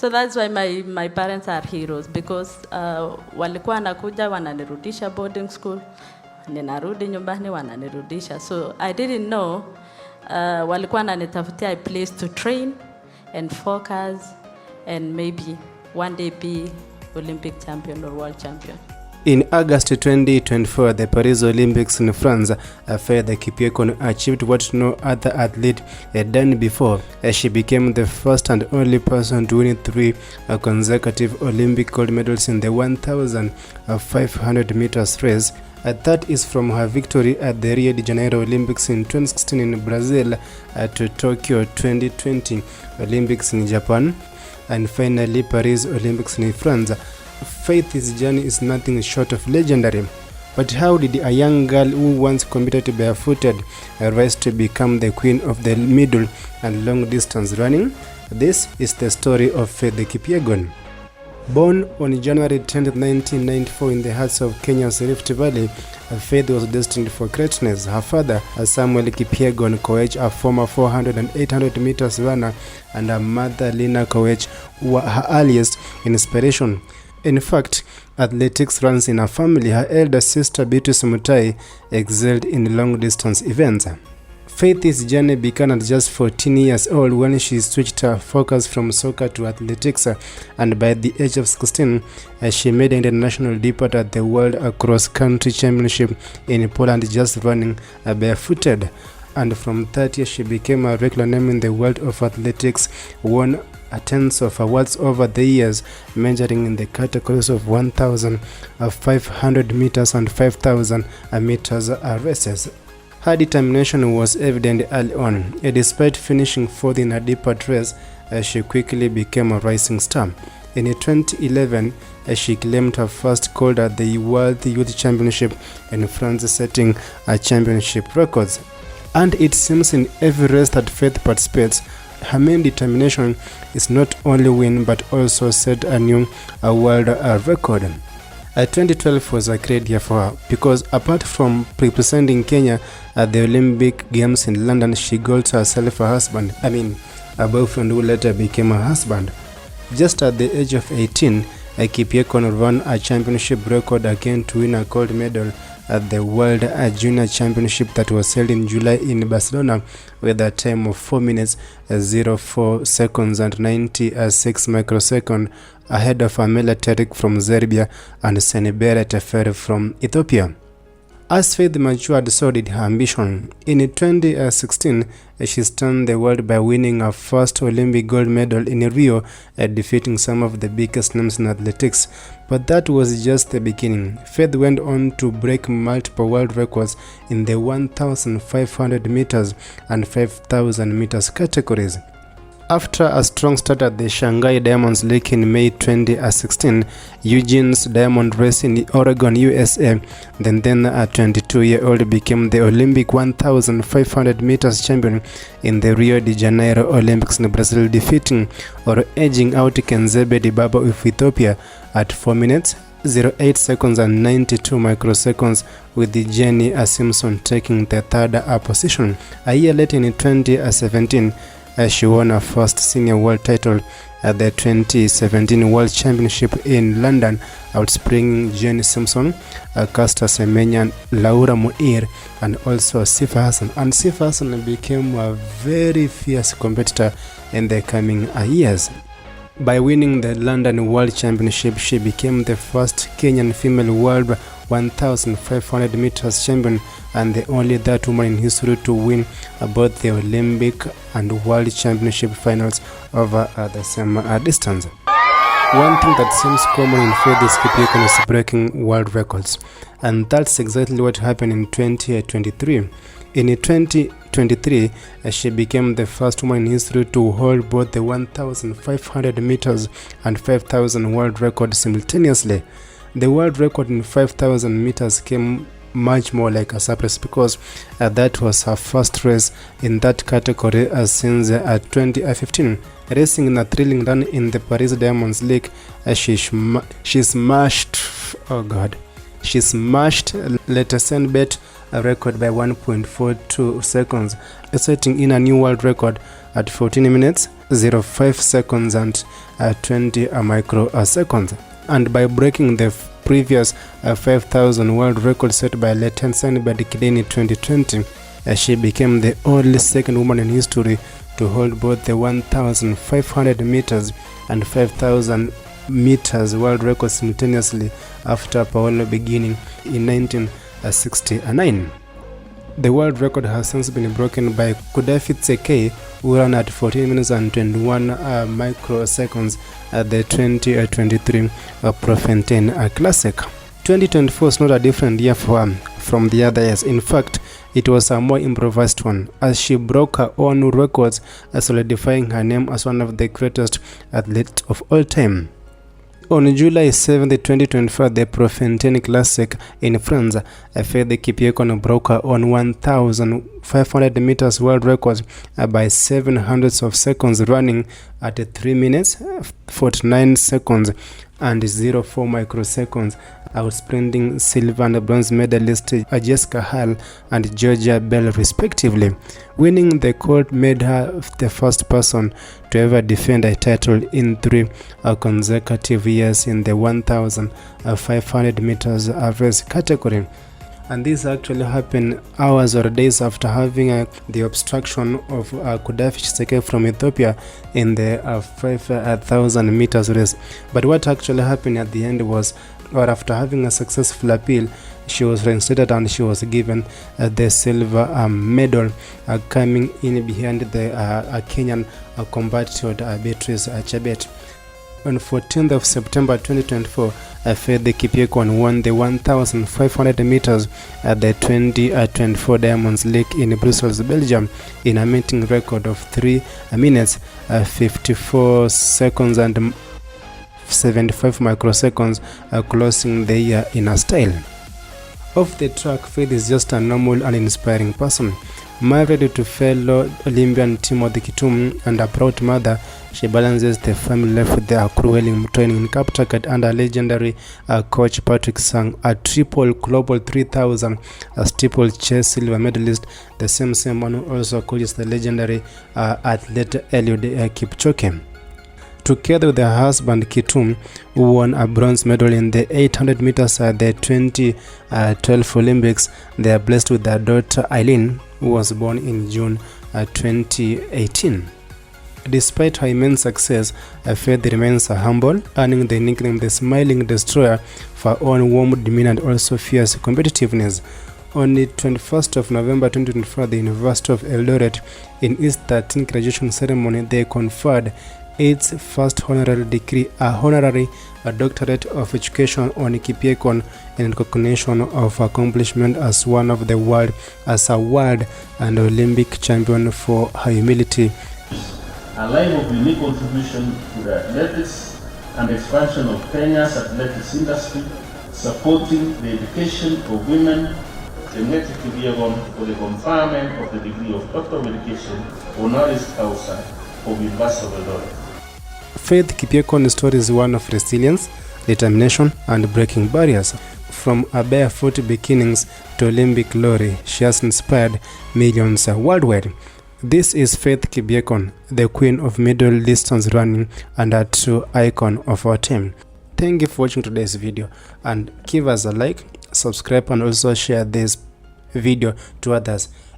So that's why my parents are heroes because walikuwa wanakuja wananirudisha boarding school, ninarudi nyumbani wananirudisha. So I didn't know walikuwa wananitafutia a place to train and focus and maybe one day be Olympic champion or world champion. In August 2024, the Paris Olympics in France, Faith Kipyegon achieved what no other athlete had done before, as she became the first and only person to win 3 consecutive Olympic gold medals in the 1,500 meters race. That is from her victory at the Rio de Janeiro Olympics in 2016 in Brazil to Tokyo 2020 Olympics in Japan, and finally Paris Olympics in France. Faith's journey is nothing short of legendary. But how did a young girl who once competed barefooted rise to become the queen of the middle and long distance running? This is the story of Faith Kipyegon. Born on January 10, 1994 in the hearts of Kenya's Rift Valley, Faith was destined for greatness. Her father, Samuel Kipyegon Koech, a former 400 and 800 meters runner, and her mother, Lina Koech, were her earliest inspiration. In fact, athletics runs in her family. Her elder sister, Beatrice Mutai, excelled in long-distance events. Faith's journey began at just 14 years old when she switched her focus from soccer to athletics, and by the age of 16, she made an international debut at the World Cross-Country Championship in Poland, just running barefooted. And from that year, she became a regular name in the world of athletics, won tens of awards over the years, measuring in the categories of 1,500 meters and 5,000 meters races. Her determination was evident early on. Despite finishing fourth in a debut race, she quickly became a rising star. In 2011, she claimed her first gold at the World Youth Championship in France, setting championship records. And it seems in every race that Faith participates, her main determination is not only win but also set a new world record. 2012 was a great year for her because apart from representing Kenya at the Olympic Games in London, she got herself a husband, a boyfriend who later became a husband. Just at the age of 18, Kipyegon ran a championship record again to win a gold medal at the World Junior Championship that was held in July in Barcelona with a time of 4 minutes 04 seconds and 96 microseconds ahead of Amela Terik from Serbia and Senebere Teferi from Ethiopia. As Faith matured, so did her ambition. In 2016, she stunned the world by winning her first Olympic gold medal in Rio, defeating some of the biggest names in athletics. But that was just the beginning. Faith went on to break multiple world records in the 1,500 meters and 5,000 meters categories. After a strong start at the Shanghai Diamonds League in May 2016, Eugene's Diamond Race in Oregon, USA, then a 22-year-old became the Olympic 1,500 meters champion in the Rio de Janeiro Olympics in Brazil, defeating or edging out Kenzebe Dibaba of Ethiopia at 4 minutes 08 seconds and 92 microseconds, with Jenny Simpson taking the third position. A year later in 2017, she won her first senior world title at the 2017 World Championship in London, outspringing Jenny Simpson, Caster Semenya, Laura Muir, and also Sifa Hassan. And Sifa Hassan became a very fierce competitor in the coming years. By winning the London World Championship, she became the first Kenyan female world 1,500 meters champion and the only that woman in history to win both the Olympic and World Championship finals over the same distance. One thing that seems common in Faith Kipyegon is breaking world records, and that's exactly what happened in 2023. In 2023, she became the first woman in history to hold both the 1,500 meters and 5,000 world records simultaneously. The world record in 5,000 meters came much more like a surprise because that was her first race in that category since 2015. Racing in a thrilling run in the Paris Diamonds League, she smashed She smashed Letesenbet record by 1.42 seconds, setting in a new world record at 14 minutes 05 seconds and 20 microseconds, and by breaking the previous 5,000 world record set by Letesenbet in 2020, she became the only second woman in history to hold both the 1,500 meters and 5,000 meters world record simultaneously, after Paolo beginning in 1969. The world record has since been broken by Kudafi Tseke, who ran at 14 minutes and 21 microseconds at the 2023 Profentine Classic. 2024 is not a different year for her from the other years. In fact, it was a more improvised one, as she broke her own records, solidifying her name as one of the greatest athletes of all time. On July 7, 2025, the Profentine Classic in France, Faith Kipyegon broke her own 1,500 meters world record by 700 of seconds, running at 3 minutes 49 seconds and 04 microseconds, outsprinting silver and bronze medalist Jessica Hall and Georgia Bell respectively. Winning the gold made her the first person to ever defend a title in 3 consecutive years in the 1,500 meters race category. And this actually happened hours or days after having the obstruction of Kudafi Tseke from Ethiopia in the 5,000 meters race. But what actually happened at the end was, or after having a successful appeal, she was reinstated and she was given the silver medal, coming in behind the Kenyan compatriot Beatrice Chebet. On 14th of September 2024, Faith Kipyegon won the 1,500 meters at the 2024 Diamonds League in Brussels, Belgium, in a meeting record of 3 minutes 54 seconds and 75 microseconds, closing the year in a style. Off the track, Faith is just a normal and inspiring person. Married to fellow Olympian Timothy Kitum and a proud mother, she balances the family life with the grueling training in Kaptagat under legendary coach Patrick Sang, a triple global 3,000 steeplechase silver medalist, the same man who also coaches the legendary athlete Eliud Kipchoge. Together with her husband Kitum, who won a bronze medal in the 800 meters at the 2012 Olympics, they are blessed with their daughter Eileen, who was born in June 2018. Despite her immense success, Faith remains humble, earning the nickname the Smiling Destroyer for her own warm demeanor and also fierce competitiveness. On the 21st of November 2024, the University of Eldoret, in its 13th graduation ceremony, they conferred its first honorary degree, a honorary doctorate of education on Kipyegon, in recognition of accomplishment as one of the world, as a world and Olympic champion for her humility. A life of unique contribution to the athletics and expansion of Kenya's athletics industry, supporting the education of women, Faith Kipyegon, for the conferment of the degree of Doctor of Education, honoris causa of University of Eldoret. Faith Kipyegon's story is one of resilience, determination, and breaking barriers. From her barefoot beginnings to Olympic glory, she has inspired millions worldwide. This is Faith Kipyegon, the queen of middle distance running and a true icon of our time. Thank you for watching today's video, and give us a like, subscribe, and also share this video to others.